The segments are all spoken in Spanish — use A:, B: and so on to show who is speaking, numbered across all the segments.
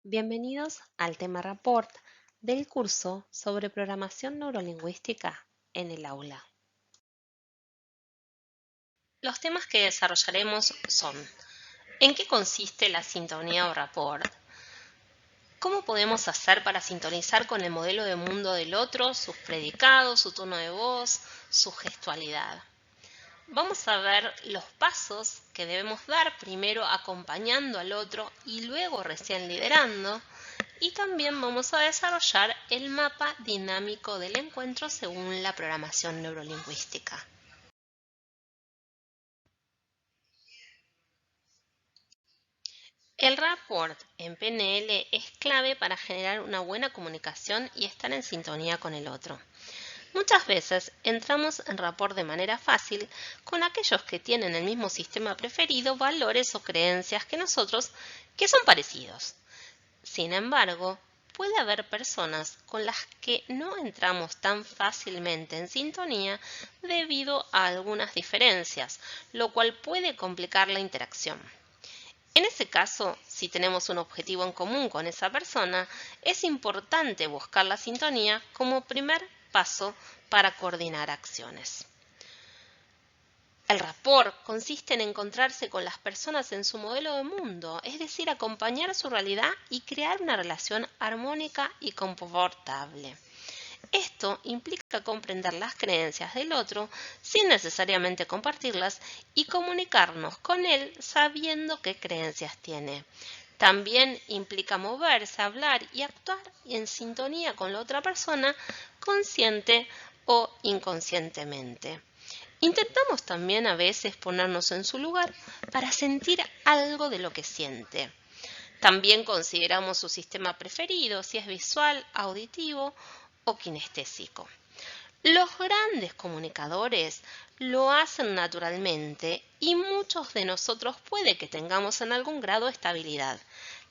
A: Bienvenidos al tema Rapport del curso sobre programación neurolingüística en el aula. Los temas que desarrollaremos son: ¿en qué consiste la sintonía o rapport? ¿Cómo podemos hacer para sintonizar con el modelo de mundo del otro, sus predicados, su tono de voz, su gestualidad? Vamos a ver los pasos que debemos dar, primero acompañando al otro y luego recién liderando. Y también vamos a desarrollar el mapa dinámico del encuentro según la programación neurolingüística. El rapport en PNL es clave para generar una buena comunicación y estar en sintonía con el otro. Muchas veces entramos en rapport de manera fácil con aquellos que tienen el mismo sistema preferido, valores o creencias que nosotros, que son parecidos. Sin embargo, puede haber personas con las que no entramos tan fácilmente en sintonía debido a algunas diferencias, lo cual puede complicar la interacción. En ese caso, si tenemos un objetivo en común con esa persona, es importante buscar la sintonía como primer paso para coordinar acciones. El rapport consiste en encontrarse con las personas en su modelo de mundo, es decir, acompañar su realidad y crear una relación armónica y confortable. Esto implica comprender las creencias del otro sin necesariamente compartirlas y comunicarnos con él sabiendo qué creencias tiene. También implica moverse, hablar y actuar en sintonía con la otra persona, consciente o inconscientemente. Intentamos también a veces ponernos en su lugar para sentir algo de lo que siente. También consideramos su sistema preferido, si es visual, auditivo o kinestésico. Los grandes comunicadores lo hacen naturalmente y muchos de nosotros puede que tengamos en algún grado esta habilidad.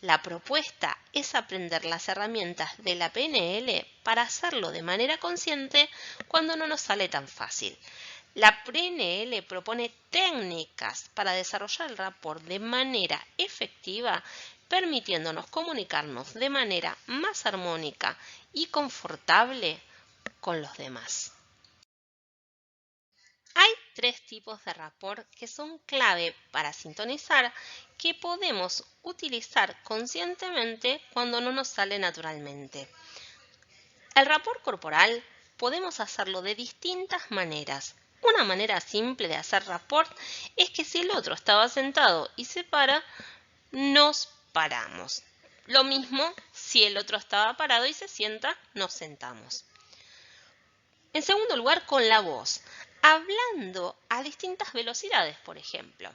A: La propuesta es aprender las herramientas de la PNL para hacerlo de manera consciente cuando no nos sale tan fácil. La PNL propone técnicas para desarrollar el rapport de manera efectiva, permitiéndonos comunicarnos de manera más armónica y confortable con los demás. Hay tres tipos de rapport que son clave para sintonizar, que podemos utilizar conscientemente cuando no nos sale naturalmente. El rapport corporal podemos hacerlo de distintas maneras. Una manera simple de hacer rapport es que si el otro estaba sentado y se para, nos paramos. Lo mismo si el otro estaba parado y se sienta, nos sentamos. En segundo lugar, con la voz, hablando a distintas velocidades, por ejemplo.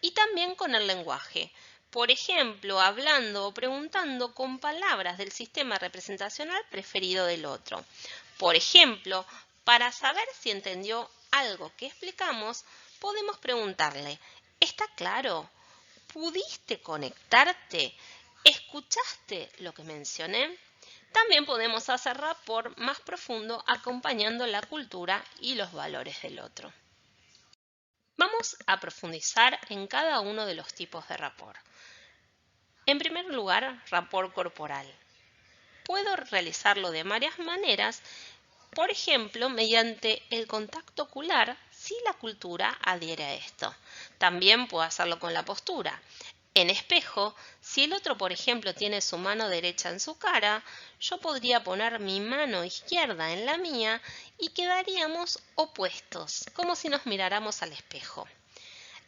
A: Y también con el lenguaje. Por ejemplo, hablando o preguntando con palabras del sistema representacional preferido del otro. Por ejemplo, para saber si entendió algo que explicamos, podemos preguntarle: ¿está claro? ¿Pudiste conectarte? ¿Escuchaste lo que mencioné? También podemos hacer rapport más profundo acompañando la cultura y los valores del otro. Vamos a profundizar en cada uno de los tipos de rapport. En primer lugar, rapport corporal. Puedo realizarlo de varias maneras, por ejemplo, mediante el contacto ocular, si la cultura adhiere a esto. También puedo hacerlo con la postura. En espejo, si el otro, por ejemplo, tiene su mano derecha en su cara, yo podría poner mi mano izquierda en la mía y quedaríamos opuestos, como si nos miráramos al espejo.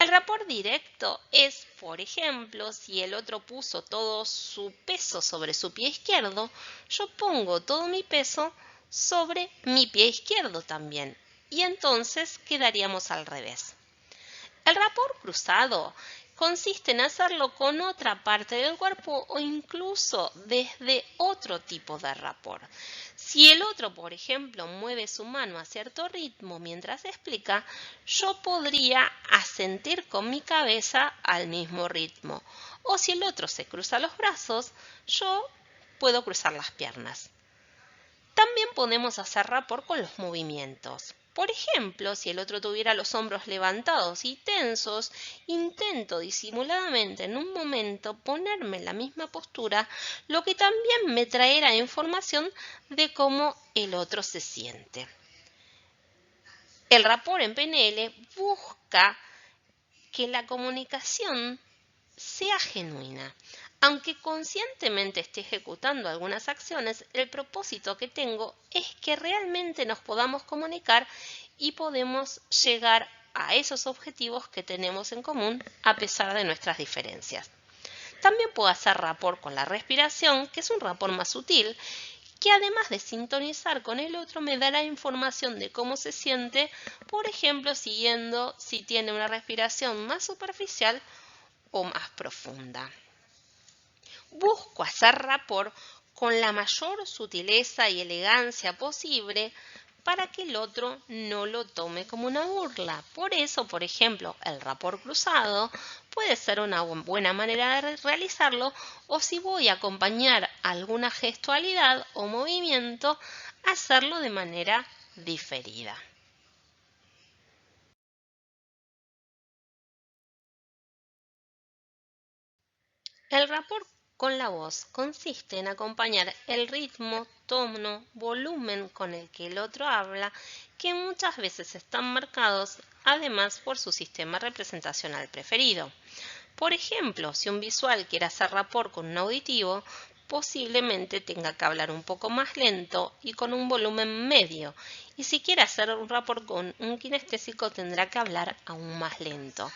A: El rapport directo es, por ejemplo, si el otro puso todo su peso sobre su pie izquierdo, yo pongo todo mi peso sobre mi pie izquierdo también, y entonces quedaríamos al revés. El rapport cruzado consiste en hacerlo con otra parte del cuerpo o incluso desde otro tipo de rapport. Si el otro, por ejemplo, mueve su mano a cierto ritmo mientras explica, yo podría asentir con mi cabeza al mismo ritmo. O si el otro se cruza los brazos, yo puedo cruzar las piernas. También podemos hacer rapport con los movimientos. Por ejemplo, si el otro tuviera los hombros levantados y tensos, intento disimuladamente en un momento ponerme en la misma postura, lo que también me traerá información de cómo el otro se siente. El rapport en PNL busca que la comunicación sea genuina. Aunque conscientemente esté ejecutando algunas acciones, el propósito que tengo es que realmente nos podamos comunicar y podemos llegar a esos objetivos que tenemos en común a pesar de nuestras diferencias. También puedo hacer rapport con la respiración, que es un rapport más sutil, que además de sintonizar con el otro me dará información de cómo se siente, por ejemplo, siguiendo si tiene una respiración más superficial o más profunda. Busco hacer rapport con la mayor sutileza y elegancia posible para que el otro no lo tome como una burla. Por eso, por ejemplo, el rapport cruzado puede ser una buena manera de realizarlo, o si voy a acompañar alguna gestualidad o movimiento, hacerlo de manera diferida. El rapport con la voz consiste en acompañar el ritmo, tono, volumen con el que el otro habla, que muchas veces están marcados además por su sistema representacional preferido. Por ejemplo, si un visual quiere hacer rapport con un auditivo, posiblemente tenga que hablar un poco más lento y con un volumen medio, y si quiere hacer un rapport con un kinestésico tendrá que hablar aún más lento.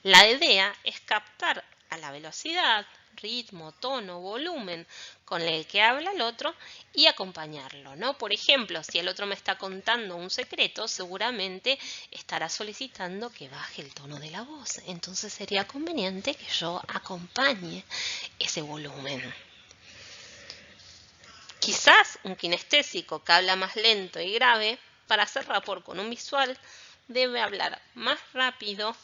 A: La idea es captar a la velocidad, ritmo, tono, volumen con el que habla el otro y acompañarlo, ¿no? Por ejemplo, si el otro me está contando un secreto, seguramente estará solicitando que baje el tono de la voz. Entonces sería conveniente que yo acompañe ese volumen. Quizás un kinestésico que habla más lento y grave, para hacer rapport con un visual, debe hablar más rápido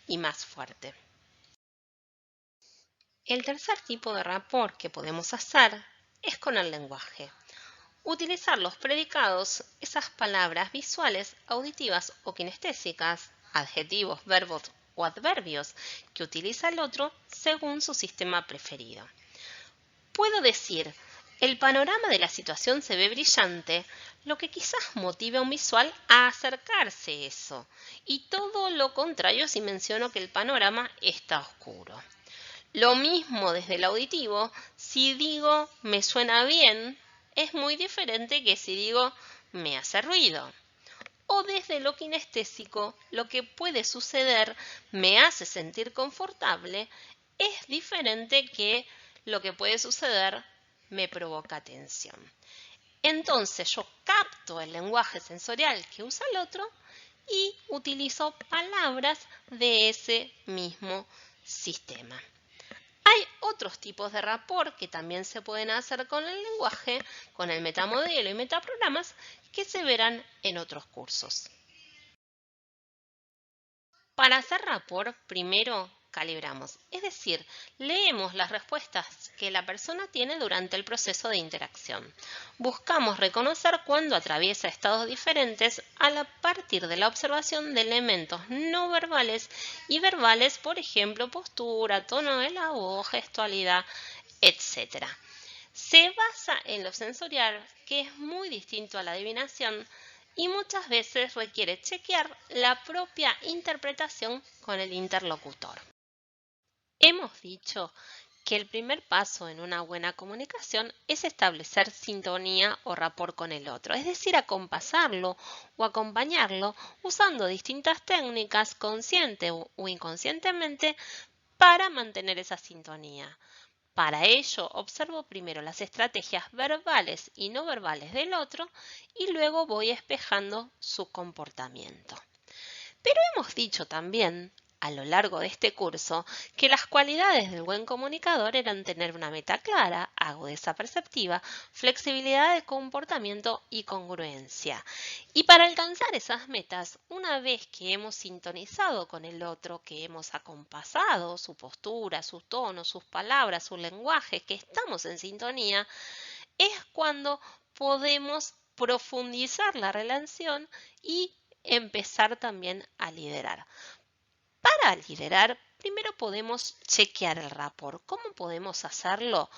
A: y más fuerte. El tercer tipo de rapport que podemos hacer es con el lenguaje. Utilizar los predicados, esas palabras visuales, auditivas o kinestésicas, adjetivos, verbos o adverbios que utiliza el otro según su sistema preferido. Puedo decir, el panorama de la situación se ve brillante, lo que quizás motive a un visual a acercarse a eso, y todo lo contrario si menciono que el panorama está oscuro. Lo mismo desde el auditivo, si digo me suena bien, es muy diferente que si digo me hace ruido. O desde lo kinestésico, lo que puede suceder me hace sentir confortable, es diferente que lo que puede suceder me provoca tensión. Entonces yo capto el lenguaje sensorial que usa el otro y utilizo palabras de ese mismo sistema. Hay otros tipos de rapport que también se pueden hacer con el lenguaje, con el metamodelo y metaprogramas, que se verán en otros cursos. Para hacer rapport, primero calibramos, es decir, leemos las respuestas que la persona tiene durante el proceso de interacción. Buscamos reconocer cuando atraviesa estados diferentes a partir de la observación de elementos no verbales y verbales, por ejemplo, postura, tono de la voz, gestualidad, etc. Se basa en lo sensorial, que es muy distinto a la adivinación, y muchas veces requiere chequear la propia interpretación con el interlocutor. Hemos dicho que el primer paso en una buena comunicación es establecer sintonía o rapport con el otro, es decir, acompasarlo o acompañarlo usando distintas técnicas consciente o inconscientemente para mantener esa sintonía. Para ello, observo primero las estrategias verbales y no verbales del otro y luego voy espejando su comportamiento. Pero hemos dicho también, a lo largo de este curso, que las cualidades del buen comunicador eran tener una meta clara, agudeza perceptiva, flexibilidad de comportamiento y congruencia. Y para alcanzar esas metas, una vez que hemos sintonizado con el otro, que hemos acompasado su postura, su tono, sus palabras, su lenguaje, que estamos en sintonía, es cuando podemos profundizar la relación y empezar también a liderar. Para liderar, primero podemos chequear el rapport. ¿Cómo podemos hacerlo?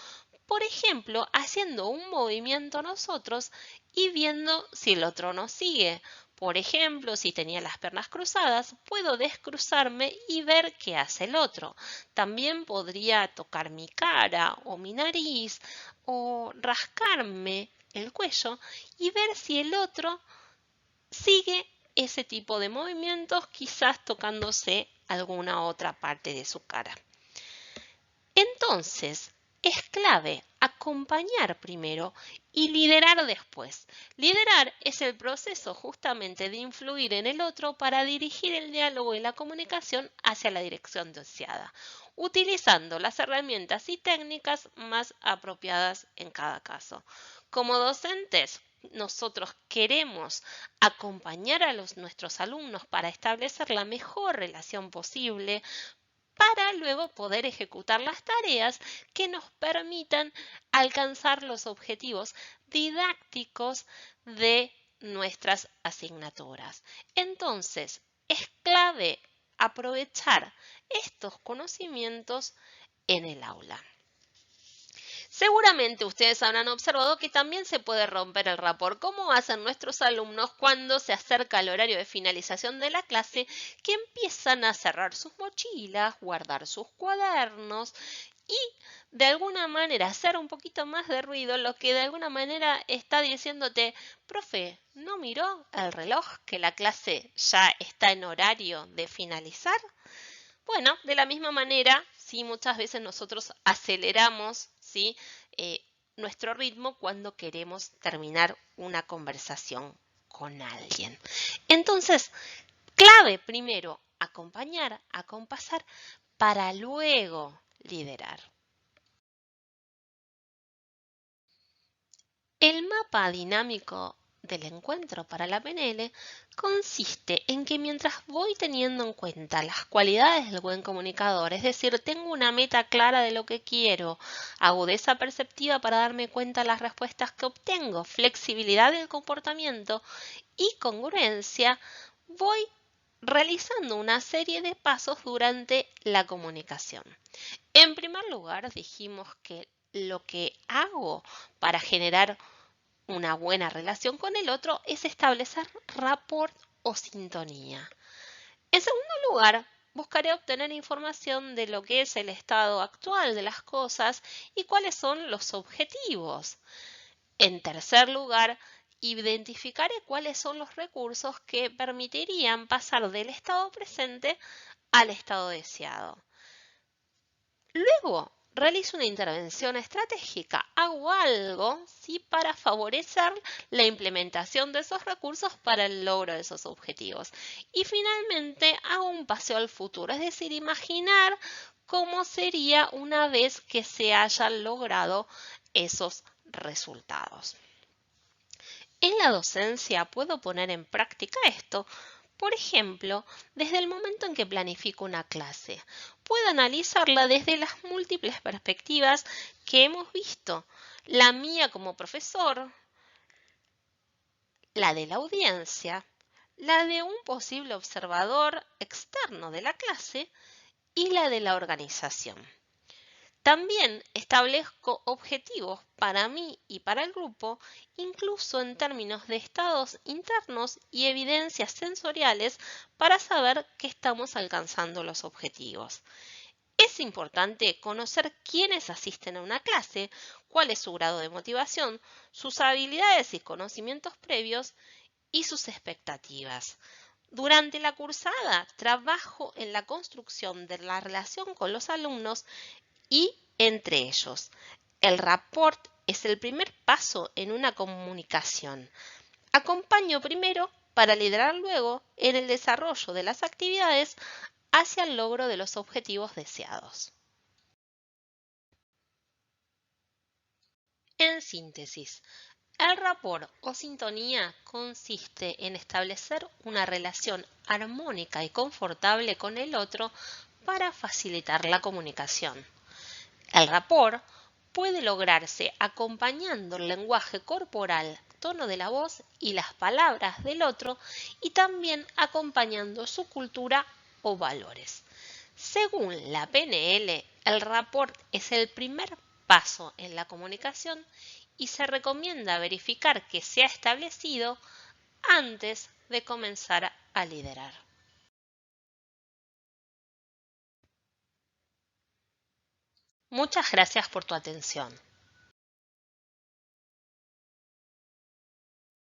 A: Por ejemplo, haciendo un movimiento nosotros y viendo si el otro nos sigue. Por ejemplo, si tenía las piernas cruzadas, puedo descruzarme y ver qué hace el otro. También podría tocar mi cara o mi nariz o rascarme el cuello y ver si el otro sigue ese tipo de movimientos, quizás tocándose alguna otra parte de su cara. Entonces, es clave acompañar primero y liderar después. Liderar es el proceso justamente de influir en el otro para dirigir el diálogo y la comunicación hacia la dirección deseada, utilizando las herramientas y técnicas más apropiadas en cada caso. Como docentes, nosotros queremos acompañar a nuestros alumnos para establecer la mejor relación posible, para luego poder ejecutar las tareas que nos permitan alcanzar los objetivos didácticos de nuestras asignaturas. Entonces, es clave aprovechar estos conocimientos en el aula. Seguramente ustedes habrán observado que también se puede romper el rapport. ¿Cómo hacen nuestros alumnos cuando se acerca el horario de finalización de la clase, que empiezan a cerrar sus mochilas, guardar sus cuadernos y de alguna manera hacer un poquito más de ruido, lo que de alguna manera está diciéndote, profe, ¿no miró el reloj que la clase ya está en horario de finalizar? Bueno, de la misma manera, sí, muchas veces nosotros aceleramos, ¿sí? Nuestro ritmo cuando queremos terminar una conversación con alguien. Entonces, clave primero, acompañar, acompasar, para luego liderar. El mapa dinámico del encuentro para la PNL consiste en que mientras voy teniendo en cuenta las cualidades del buen comunicador, es decir, tengo una meta clara de lo que quiero, agudeza perceptiva para darme cuenta de las respuestas que obtengo, flexibilidad del comportamiento y congruencia, voy realizando una serie de pasos durante la comunicación. En primer lugar, dijimos que lo que hago para generar una buena relación con el otro es establecer rapport o sintonía. En segundo lugar, buscaré obtener información de lo que es el estado actual de las cosas y cuáles son los objetivos. En tercer lugar, identificaré cuáles son los recursos que permitirían pasar del estado presente al estado deseado. Luego, realizo una intervención estratégica, hago algo, ¿sí?, para favorecer la implementación de esos recursos para el logro de esos objetivos. Y finalmente hago un paseo al futuro, es decir, imaginar cómo sería una vez que se hayan logrado esos resultados. En la docencia puedo poner en práctica esto. Por ejemplo, desde el momento en que planifico una clase, puedo analizarla desde las múltiples perspectivas que hemos visto. La mía como profesor, la de la audiencia, la de un posible observador externo de la clase y la de la organización. También establezco objetivos para mí y para el grupo, incluso en términos de estados internos y evidencias sensoriales para saber que estamos alcanzando los objetivos. Es importante conocer quiénes asisten a una clase, cuál es su grado de motivación, sus habilidades y conocimientos previos y sus expectativas. Durante la cursada trabajo en la construcción de la relación con los alumnos y entre ellos. El rapport es el primer paso en una comunicación. Acompaño primero para liderar luego en el desarrollo de las actividades hacia el logro de los objetivos deseados. En síntesis, el rapport o sintonía consiste en establecer una relación armónica y confortable con el otro para facilitar la comunicación. El rapport puede lograrse acompañando el lenguaje corporal, tono de la voz y las palabras del otro y también acompañando su cultura o valores. Según la PNL, el rapport es el primer paso en la comunicación y se recomienda verificar que se ha establecido antes de comenzar a liderar. Muchas gracias por tu atención.